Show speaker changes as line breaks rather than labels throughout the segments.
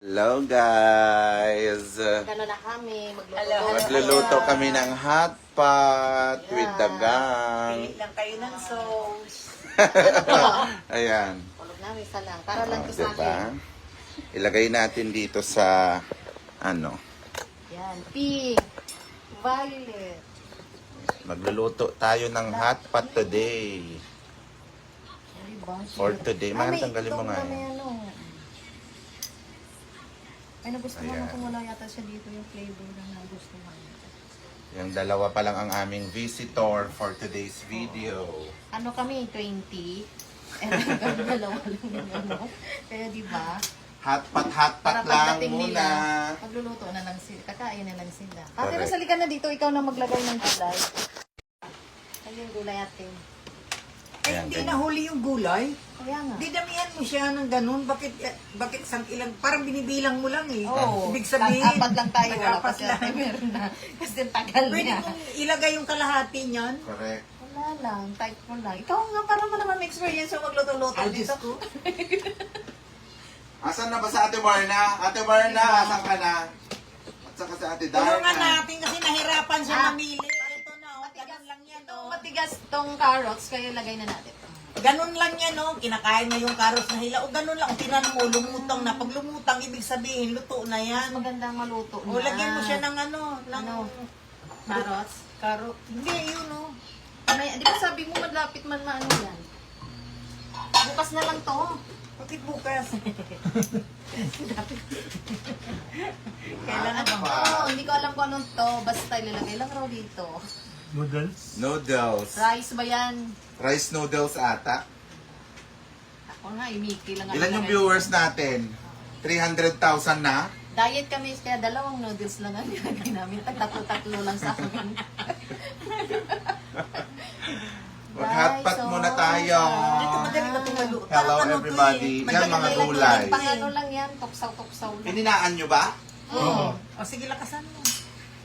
Hello guys!
Gano'n na kami,
Magluluto kami ng hot pot with the gang.
Pili lang kayo ng sauce.
Ayan.
Tulog namin isa lang, para lang to sa
Diba?
akin.
Ilagay natin dito sa ano.
Yan, pink, violet.
Magluluto tayo ng hot pot today.
Diba?
For today. Man, tanggalin mo nga yan.
Ay, nagustuhan
Ayan.
mo kung wala yata siya dito yung flavor na nagustuhan.
Yung dalawa pa lang ang aming visitor for today's video.
Ano kami, 20? And hanggang dalawa lang yung ano. Kaya diba?
Hot pot
Para
lang
pagdating
muna.
nila, magluluto na lang sila. Kakain na lang sila. Ate,
Correct.
Rosali ka na dito. Ikaw na maglagay ng gulay. Ayun yung gulay ate.
Ay,
Ayan,
hindi
ganyan.
nahuli yung gulay.
Kaya nga.
Didamihan mo siya ng ganun. Bakit sang ilang, parang binibilang mo lang eh.
Oo.
Ibig sabihin,
Apat lang tayo. Wala
nag-apat
pa siya.
lang.
Meron na. Kasi tagal
Pwede
niya.
mong ilagay yung kalahati niyan.
Correct.
Wala lang. Type mo lang. Ikaw nga, para mo naman may experience yung magluto-luto
Ay,
dito.
Diyos ko.
Asan na ba sa Ate Marna? Ate Marna, asan ka na? At saka sa Ate
Tulungan
Darna.
natin kasi nahirapan siya
Ah.
mamili. Ito na, oh, ganun lang yan.
Itong
Oh.
matigas tong carrots, kaya lagay na natin.
Ganun lang yan, oh. Kinakain niya yung karos na hila. O ganun lang, tinan mo, lumutang na. Pag lumutang, ibig sabihin, luto na yan.
Magandang maluto na.
O, lagyan mo siya ng ano, ng
Ano? Carrots?
Karo. Hindi, yun, oh.
May, di ba sabi mo malapit man maano yan? Bukas na lang to.
Bakit bukas?
Kailangan
Ano ba?
Oo, hindi ko alam kung anong to. Basta ilalagay lang raw dito.
Noodles.
Rice ba yan?
Rice noodles ata.
Ako nga, Miki lang.
Ilan yung
ilagay.
viewers natin? 300,000 na?
Diet kami, kaya dalawang noodles lang ang nilagay namin. Tatlo-tatlo lang sa amin.
Mag-hotpot muna tayo.
Dito madali ba itong maluto?
Hello
Ano to
everybody.
eh?
Yan
Madali
mga
lang
gulay.
Pang ano lang yan, tuksaw-tuksaw lang.
Pininaan nyo ba?
Oo.
O sige, lakasan mo.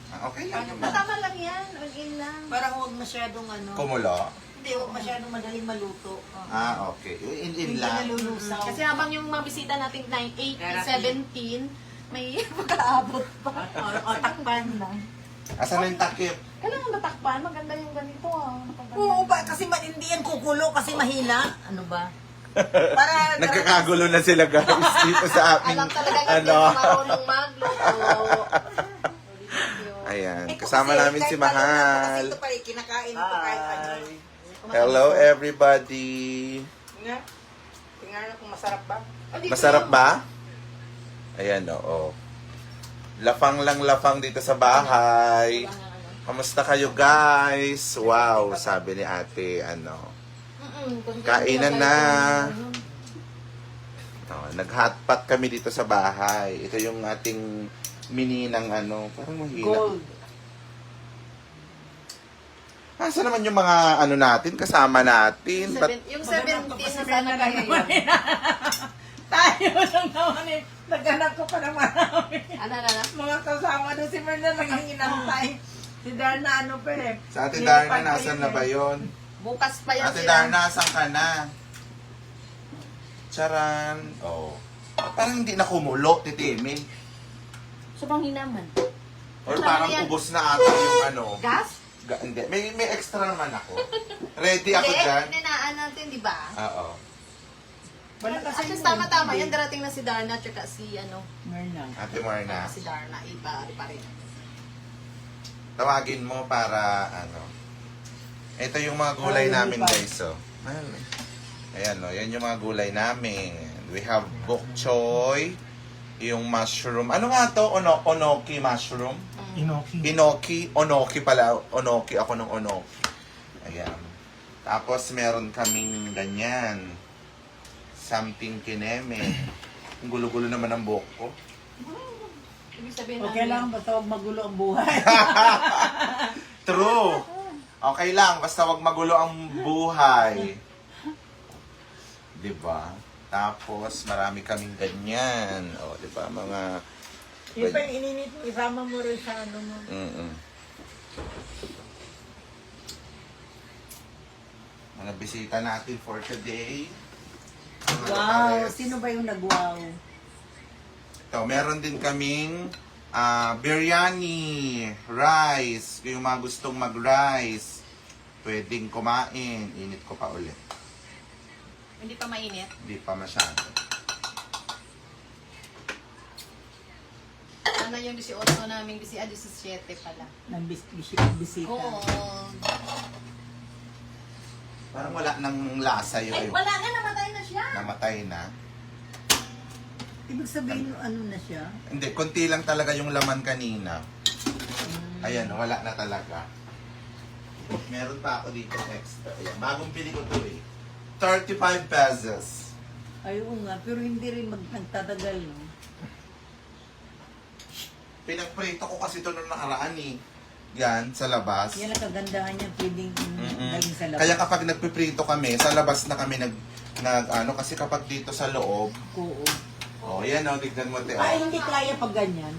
Ah, okay lang yun.
Tama lang yan, again lang.
Para huwag masyadong ano.
Kumulo?
Hindi, huwag masyadong madaling maluto. Oh.
Ah, okay. In
Hindi
lang.
nalulusaw.
Kasi habang yung mga bisita natin 9, 8, 17, may pagkaabot pa.
O takpan.
lang.
Asan na yung takip?
Kailangan matakpan, maganda yung ganito ah.
Oo ba? Kasi hindi yan kukulo kasi mahina. Ano ba? Para
Nagkakagulo na sila guys dito sa aming
Alam talaga kasi
ano.
marunong magluto.
Ayan,
Ito
kasama
kasi,
namin si
kahit alam natin,
Mahal.
Kasi ito pa kinakain ko kahit ano.
Hello everybody.
Nga? Tingnan kung masarap ba?
Masarap ba? Ayan, oo. Lafang lang lafang dito sa bahay. Kamusta kayo guys? Wow, sabi ni ate, ano. Kainan na. Oh, nag-hotpot kami dito sa bahay. Ito yung ating mini ng ano, parang mahina.
Gold.
Asa naman yung mga ano natin, kasama natin?
Yung 17 na sana kaya yun.
Tayo lang naman eh. Naghanap ko pa ng marami.
Ano.
Mga kasama doon si Merna lang inantay. Si Darna ano pa eh.
Sa Ate
Nilipad
Darna,
pa
nasan
yun
na
eh.
ba yun?
Bukas pa yan
Ate
sila.
Darna, asan ka na? Charan. Oh. Parang hindi na kumulo, titimin.
Sobrang hinaman.
Or
Tama
parang
yan.
ubos na ata yung ano.
Gas?
Hindi. May extra naman ako. Ready ako dyan.
Hindi, ninaan natin, di ba?
Oo.
Wala
At
kasi
least tama-tama. Yan, darating na si Darna at si
Merna.
Ate Marna,
si Darna. Iba pa rin.
tawagin mo para ano. Ito yung mga gulay namin guys. So. Ayan o. Yan yung mga gulay namin. We have bok choy. Yung mushroom. Ano nga to? Onoki mushroom? Inoki. Onoki pala. Onoki. Ako ng onoki. Ayan. Tapos meron kaming ganyan. Something kineme. Ang gulo-gulo naman ang buhok ko.
Ibig sabihin
Okay lang, basta huwag magulo ang buhay.
True. Okay lang. Basta wag magulo ang buhay. Diba? Tapos marami kaming ganyan. O, diba? Mga...
Yung pa yung ininit mo, isama mo rin sa ano mo.
Mga bisita natin for today. Mga
Wow,
kapares.
sino ba yung nag-wow?
Ito, meron din kaming biryani, rice. Kung yung mga gustong mag-rice, pwedeng kumain. Init ko pa ulit.
Hindi pa mainit.
Hindi pa masyado.
Ano yung 18 namin, 17 pala.
Ng bisita.
Oo.
Parang wala nang lasa yun.
Ay, wala na, namatay na siya.
Namatay na.
Ibig sabihin, ano na siya?
Hindi, konti lang talaga yung laman kanina. Ayan, wala na talaga. Meron pa ako dito extra. Ayan, bagong pili ko to eh. 35 pesos.
Ay, oo nga, pero hindi rin nagtatagal, no?
Pinagprito ko kasi ito nung nakaraan eh. Yan, sa labas.
Yan ang kagandahan niya, pwedeng galing sa labas.
Kaya kapag nagpiprito kami, sa labas na kami ano, kasi kapag dito sa loob,
Oo.
oh, yan oh, tignan mo te.
Ay,
Oh.
hindi kaya pag ganyan.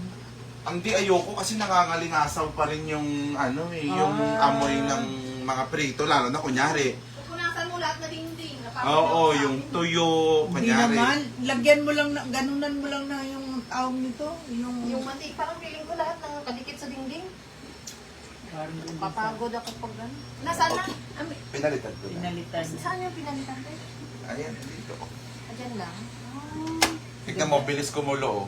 Ang di ayoko kasi nangangalingasaw pa rin yung ano eh, yung amoy ng mga prito, lalo na kunyari.
Pupunasan mo lahat na dingding.
Oo, yung tuyo,
Hindi
kunyari.
naman, lagyan mo lang, ganunan mo lang na yung tawag nito,
Yung mantik, parang feeling ko lahat nakakadikit sa dingding.
Parang doon sa
Papagod ako pag gano'n. Nasaan na?
Pinalitan ko na.
pinalitan.
Saan yung pinalitan ko?
Ayan, dito.
Ayan lang.
Tignan mo, bilis kumulo oh.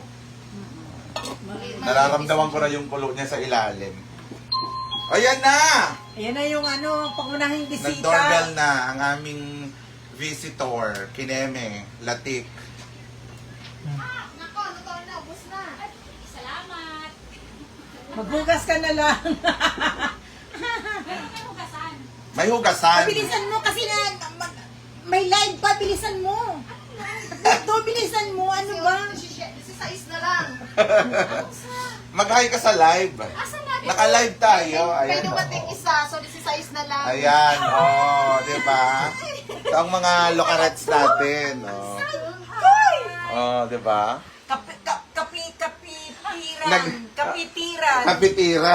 Maliit
Nararamdaman ko na yung kulo niya sa ilalim. Ayan na!
Ayan na yung ano, pangunahing bisita.
Nag-doorbell na ang aming visitor, Kineme, Latik.
Nako, totoo na, ubos na. Salamat.
Magbugas ka na lang.
May hugasan.
Bilisan mo kasi na, may live pa, bilisan mo. Ito, bilisan mo, ano ba?
Si Sais na lang.
Mag-hi ka sa live.
Asan natin?
Naka-live tayo.
Pwede
Ayan,
bating
oh.
isa, so si Sais na lang.
Ayan, oh, di ba? Ito ang mga locarets natin, oh. Oh, di ba?
Kapitiran.
Kapitira.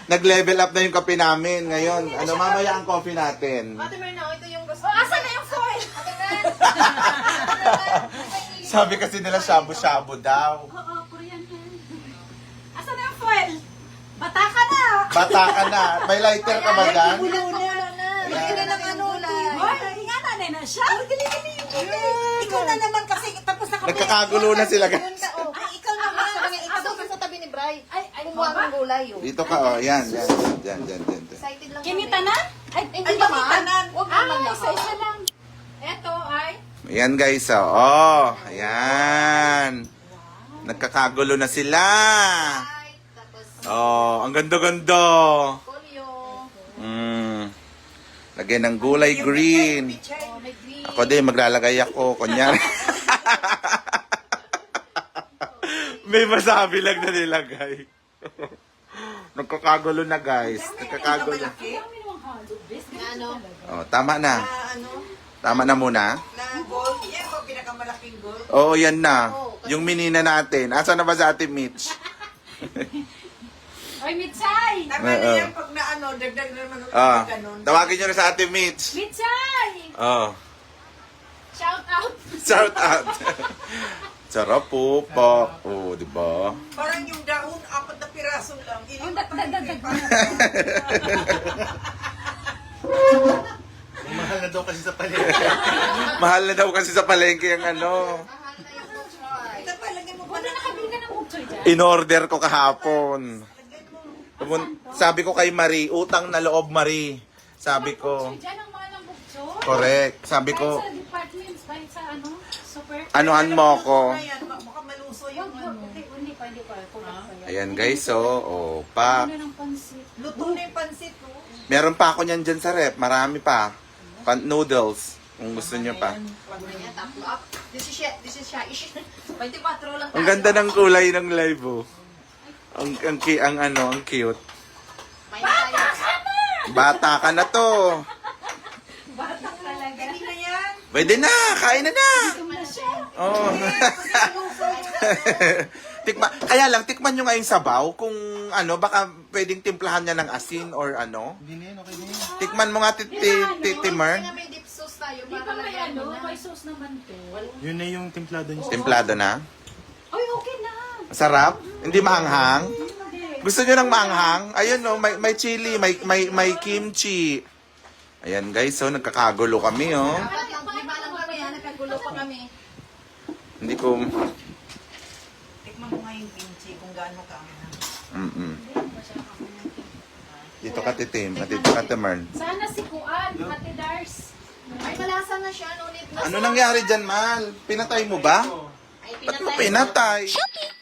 Nag-level up na yung kape namin ngayon. Ano, mamaya ang coffee natin.
Ate Myrna, ito yung gusto. Asan na yung foil? Ate Myrna.
Sabi kasi nila shabu-shabu daw.
Oo, Korean yan. Asan na yung foil? Bata ka na.
Bata ka na. May lighter ka ba dyan?
Wala na. Lagyan na ng ano ulit.
Hoy, nga nanay na siya.
Ikaw na naman kasi, tapos na
Nagkakagulo na sila guys.
Ay, ikaw naman.
Ikaw sa tabi ni Bray.
Ay,
Kumuha ng gulay. Oh.
Dito ka, oh. Yan, yan. Yan, yan, yan.
Excited lang
Kinita na?
Ay, hindi
Ay,
naman.
kinitanan.
Huwag naman
Ay,
lahat.
isa-isa lang. Eto ay,
Ayan guys, oh. Oh, ayan. Nagkakagulo na sila.
Ay, tapos
Oh, ang ganda-ganda.
polio.
Lagyan ng gulay green.
Oh, may green.
Ako din, maglalagay ako. Kunyari. May masabi lang na nilagay. Nagkakagulo na guys. Nagkakagulo.
kami naman halo, best.
Na ano?
Oh, tama na.
ano,
Tama na muna.
na gold. Yan po, pinakamalaking gold.
Oo, yan na. Yung minina natin. Asa na ba sa ating Mitch?
Oy, Mitsay!
Tama na yan pag na ano, dagdag na naman
Ah,
ganun.
tawagin nyo na sa ating Mitch.
Mitsay!
Oh,
Shout out!
shout out. Sarap po, pak. Oh, di ba?
Parang yung dahon, 4 na piraso lang.
Oh, dag.
Mahal na daw kasi sa palengke.
Mahal na daw kasi sa palengke ang ano.
Mahal na yung butchoy.
Ito pa, lagyan mo pa
Wala
na.
nakabili ka ng buksoy dyan?
In-order ko kahapon. Sabi ko kay Marie, utang na loob Marie. Sabi ko,
Buksoy dyan, ang mahal ng buksoy.
correct. Sabi
Kahit
ko,
sa departments, kahit sa ano, super.
anuhan mo ko.
Ayan, baka maluso
Wag,
yung
wag,
ano.
hindi pa. Kulang pa yan.
Ayan guys, oh, pa.
Ano ng pansit?
Luto na yung pansit, oh.
Meron pa ako niyan dyan sa rep. Marami pa. Noodles. Kung gusto niyo pa.
Ayan, tapos up. This is siya. 24 lang tayo.
Ang ganda ng kulay ng live, oh. Ang cute.
May tayo.
Bata ka na to.
Batang talaga.
Hindi na yan.
Pwede na, kain na na. Oh. Kaya lang, tikman nyo nga yung sabaw. Kung ano, baka pwedeng timplahan niya ng asin or ano.
Hindi na yan, okay na yan.
Tikman mo nga, Timmer.
Kaya may dip sauce tayo.
Di ba may
lagyan
ano,
mo na.
may sauce naman to?
Yun na yung templado niya.
Templado na.
Ay, okay
Sarap? Hindi maanghang? Gusto nyo ng maanghang? Ayun no, may chili, may kimchi. Ayan guys, so nagkakagulo kami oh.
Dapat yung lima lang kami, nagkagulo pa kami.
Hindi ko...
Tikman mo nga yung kimchi kung gaano ka.
Dito ka titim, dito ka timarn.
Sana si Kuan, Ate Dars.
Ay, malasa na siya, ngunit nasa...
Ano nangyari dyan, Mal? Pinatay mo ba?
Ay,
Ba't mo pinatay?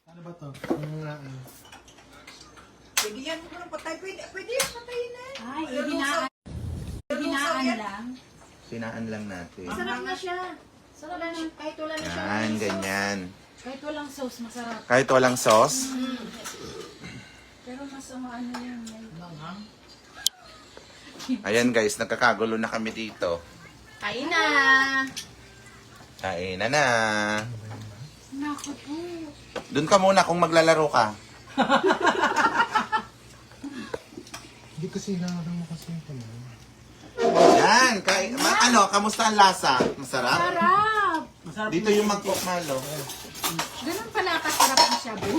Ano ba to? Ano nga?
Sige yan mo ng patay. Pwede yan patayin na.
Ay, hinaan lang.
Sinaan lang natin.
Masarap na siya. Sarap na siya. Kahit wala na siya.
Yan, ganyan.
Kahit walang sauce, masarap.
Kahit walang sauce.
Pero mas ano yun.
Ayan guys, nagkakagulo na kami dito.
Kain na.
Kain na.
Naku po.
Doon ka muna kung maglalaro ka.
Hindi kasi hinahang mo kasi yung kamay.
Yan, kain. Kamusta ang lasa? Masarap?
Sarap!
Dito yung mangkok, Malo.
Ganun pala kasarap ang shabu.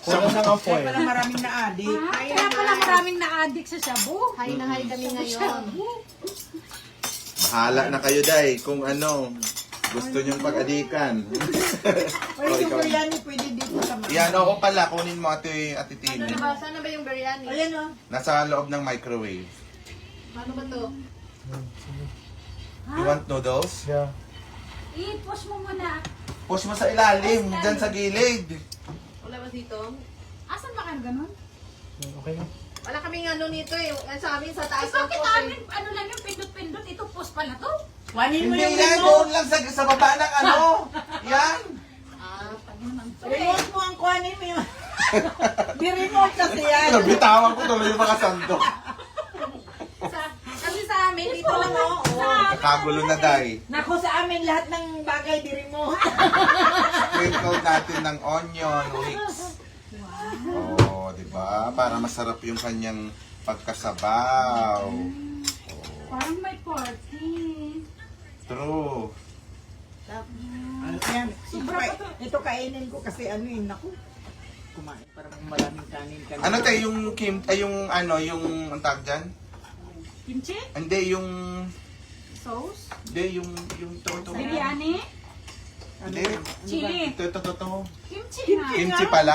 Kulang na ang foil.
Wala maraming naadik.
Kaya pala maraming na-addict sa shabu.
Hay na hay kami ngayon.
Bahala na kayo, Day, kung gusto nyong pag-adikan.
Pwede yung biryani, pwede dito sa mga.
Yan, oo pala, kunin mo ate Timmy.
Sana ba yung biryani?
Ayan o.
Nasa loob ng microwave.
Paano ba to?
You want noodles?
Yeah.
I-push mo muna.
Push mo sa ilalim, dyan sa gilid.
Wala ba dito?
Asan ba kayo ganun?
Okay na.
Wala kaming nito eh. Sa amin sa taas
Ay, bakit amin? Ano lang yung pindot-pindot? Ito push pala to?
Kuhanin mo
Hindi
yung
yan,
remote.
doon lang sa baba ng Yan.
Ah,
Remote mo ang kuhanin mo yung... Di remote kasi yan.
Bitawan ko tuloy yung mga sandok.
kasi sa amin dito lang oh.
Kakagulo na, Day.
Naku, sa amin lahat ng bagay di remote.
Sprinkle natin ng onion, wicks. Oh, di ba? Para masarap yung kanyang pagkasabaw.
Parang may party.
True.
Ano yan? Ito kainin ko kasi naku. Kumain para maraming kanin.
Ano tayo yung ang tawag dyan?
Kimchi?
Hindi, yung
Sauce?
to.
Biryani?
Hindi.
Chili?
Ito.
Kimchi nga.
Kimchi pala.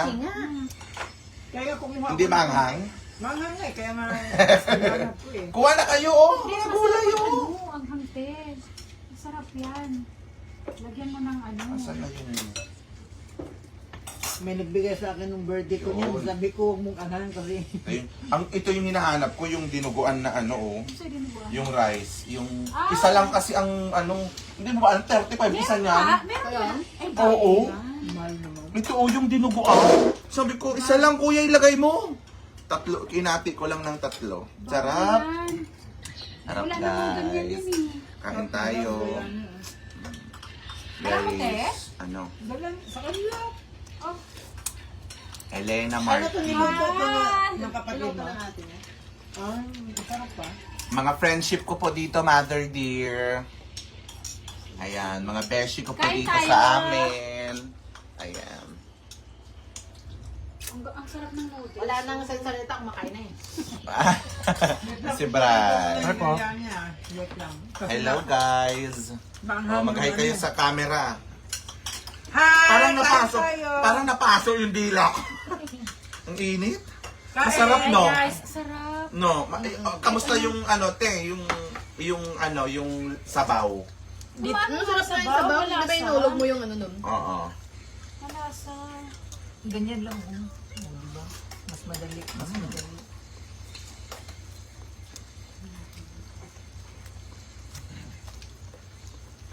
Kaya kumuha
Hindi
ko-
manghang.
Manghang eh, kaya hanap ko eh.
Kuha na kayo, oh.
Hindi,
Mga
masarap
gulay, oh.
ano, ang hangted. Masarap yan. Lagyan mo ng ano.
Asan na yun?
May nagbigay sa akin ng birthday ko niyan.
Yun.
Sabi ko, huwag mong anahan kasi.
Ayun. Ito yung hinahanap ko, yung dinuguan na oh.
Gusto din mo ba?
Yung rice. Yung
Ah.
isa lang kasi ang hindi mo ba, 35 isa niyan?
Meron yan? Ay,
Oo.
Mahal naman.
Ito yung dinuguan. Sabi ko, isa lang kuya ilagay mo. 3, kinati ko lang ng 3. Sarap. Sarap
Wala namang ganyan
guys.
yan eh.
Kain tayo.
Alam mo, te?
Dalan, sa kanila.
Oh,
Elena
Ano to nilog ko ito
Ah,
ng kapatid mo? Ah, masarap pa.
Mga friendship ko po dito, Mother Dear. Ayan, mga beshi ko po
Kain
dito
tayo.
sa amin. Ayan.
ang sarap ng noodles.
Wala nang salita, kumakain na eh.
Si Brad.
Ano po? Wait lang.
Hello guys. Oh, mag-hi kayo sa camera.
Hi!
Parang napaso.
kain tayo.
Parang napaso yung dila ko. Ang init.
Kain.
Masarap, no?
Guys, sarap.
No, kamusta yung yung sabaw?
Ano sarap na yung sabaw? Hindi ba inulog mo yung nun?
Oo.
Malasa.
Ganyan lang. Diba? Mas madali. Mas madali.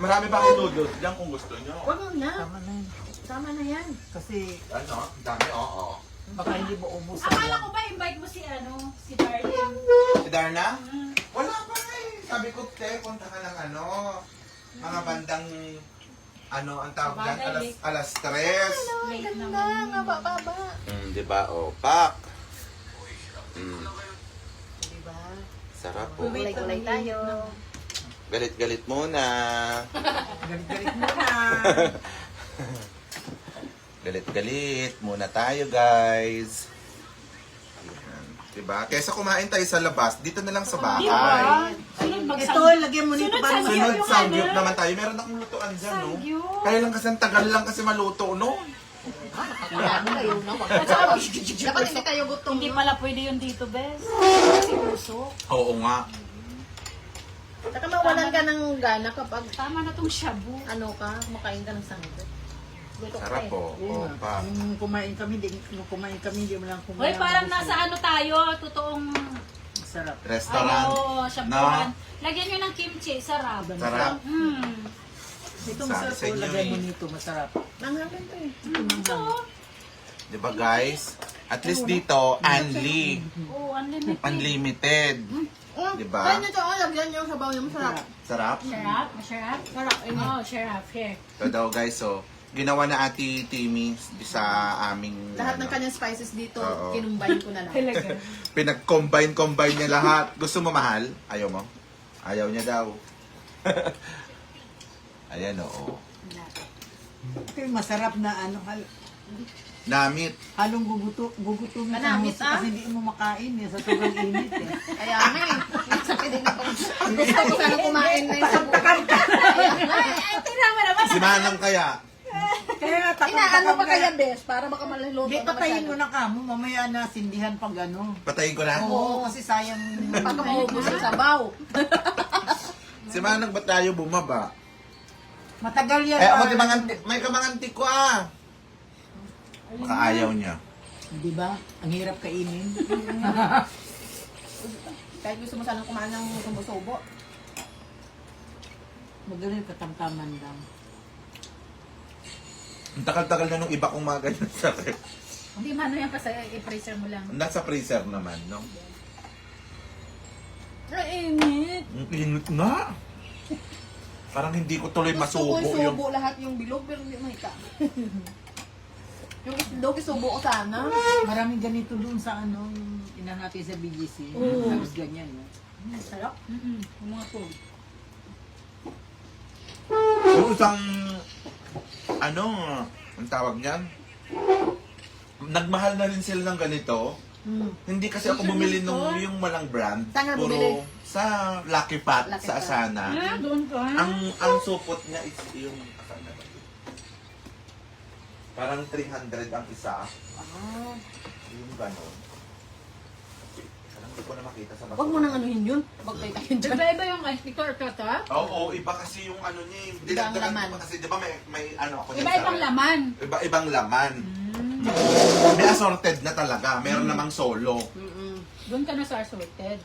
Marami pa kayo noodles diyan kung gusto nyo.
Wag na.
Tama na yun.
Tama na yan.
Kasi
Ano? Dami, oo.
baka hindi mo ubus.
Akala ko ba invite mo si si Darlene?
Si Darna? Wala pa eh. Sabi ko, te, punta ka ng mga bandang, ang tawag dyan, alas 3.
Late naman.
Nga, baba.
Di ba? O, pak.
Diba?
Sarap po.
Gulay-gulay tayo.
Galit-galit muna.
Galit-galit mo na.
Galit-galit muna tayo, guys. Ayan. Diba? Kesa kumain tayo sa labas, dito na lang sa bahay.
Diba? Sunod
Ito,
mag-samgyup.
lagyan mo nito
Sunod
para
sa
Sunod
yung
samgyup
ano?
naman tayo. Meron akong lutuan dyan, no?
Samgyup.
Kaya lang kasi ang tagal lang kasi maluto, no?
Wala kayo na. Dapat hindi kayo gutom.
Hindi pala pwede yun dito, Bes. Kasi usok.
Oo nga.
Saka mawalan ka ng gana kapag
Tama na tong shabu.
ano ka, makain ka ng sangkot. Luto ka
Sarap
eh.
po.
Oo nga.
Opa.
Nung kumain kami, hindi mo lang kumain.
Hoy, parang nasa ano tayo, totoong
Sarap.
Restaurant.
shabuan. Lagyan nyo ng kimchi, sarap.
Sarap.
Ito
Sabi
masarap
sa
po,
inyo
lagyan mo
eh.
nito, masarap.
Nanghangin to eh.
Diba, guys? At least dito, unli.
Oh, unlimited.
Unlimited. Diba?
Kaya nyo to, lagyan nyo yung sabaw niya masarap.
Sarap.
Sarap? Masarap? Sarap. Oh, sarap. Here.
Ito daw, guys, so, ginawa na Ate Timmy sa aming...
Lahat ng
ano,
kanyang spices dito,
Oo.
kinumbay ko na lang.
Talaga.
Pinag-combine niya lahat. Gusto mo, mahal? Ayaw mo? Ayaw niya daw. Ayan, oo.
Ito yung masarap na ano,
Namit.
halong gugutumin ka
Manamit,
mo kasi hindi mo makain sa sobrang init eh.
Kaya nga eh. Sakit din ako. Gusto ko sana kumain na yung sabaw.
Ay, tinama naman.
Si Manang kaya.
Kaya
Inaano pa kaya, Bes? Para baka maluluto
Hindi,
na
patayin mo
masyado.
na kamo, mamaya na sindihan pag ano.
Patayin ko na.
Oo, kasi sayang.
Baka maubos yung sabaw.
Si Manang, ba't tayo bumaba?
Matagal yan.
Eh, ako
para-
di may kamangantik ko ah. Baka ayaw niya.
Di ba? Ang hirap kainin.
Kahit gusto mo sanang kumain ng subo-subo.
Magaling katamtaman lang.
Ang tagal-tagal na nung iba kong mga ganyan sa ref.
Hindi man yan kasi i-freezer mo lang.
Nasa freezer naman, no?
Ay, init.
Ang init nga. Parang hindi ko tuloy masubo
Gusto ko
yung...
isubo lahat yung bilog, pero hindi mahika. Yung itlog, isubo ko sana.
Maraming ganito doon sa ano, yung inahati sa BGC.
Oo.
Tapos ganyan. No?
Sarap.
Yung mga food.
Yung isang... Ano? Ang tawag niyan? Nagmahal na rin sila ng ganito. Hindi kasi ako bumili nung yung malang brand.
Saan nga bumili?
Sa Lucky Pot,
Lucky
sa
Pot.
Asana.
Ah, doon ka.
Ang supot niya is yung Asana. Parang 300 ang isa. Yung gano'n. Parang hindi ko na makita sa
Huwag mo nang anuhin yun. Pagpaytahin dyan.
Iba-iba yung ito or kata.
Oo, iba kasi yung ano niya. Dinagdagan
laman.
ko pa kasi, di ba may ano ako dyan
Iba-ibang
sa-
laman.
Iba-ibang laman. May assorted na talaga. Meron namang solo.
Doon ka na sa assorted.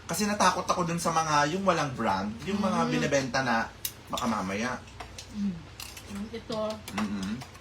Kasi natakot ako dun sa mga, yung walang brand, yung mga binibenta na baka mamaya.
Ito.
Mm-mm.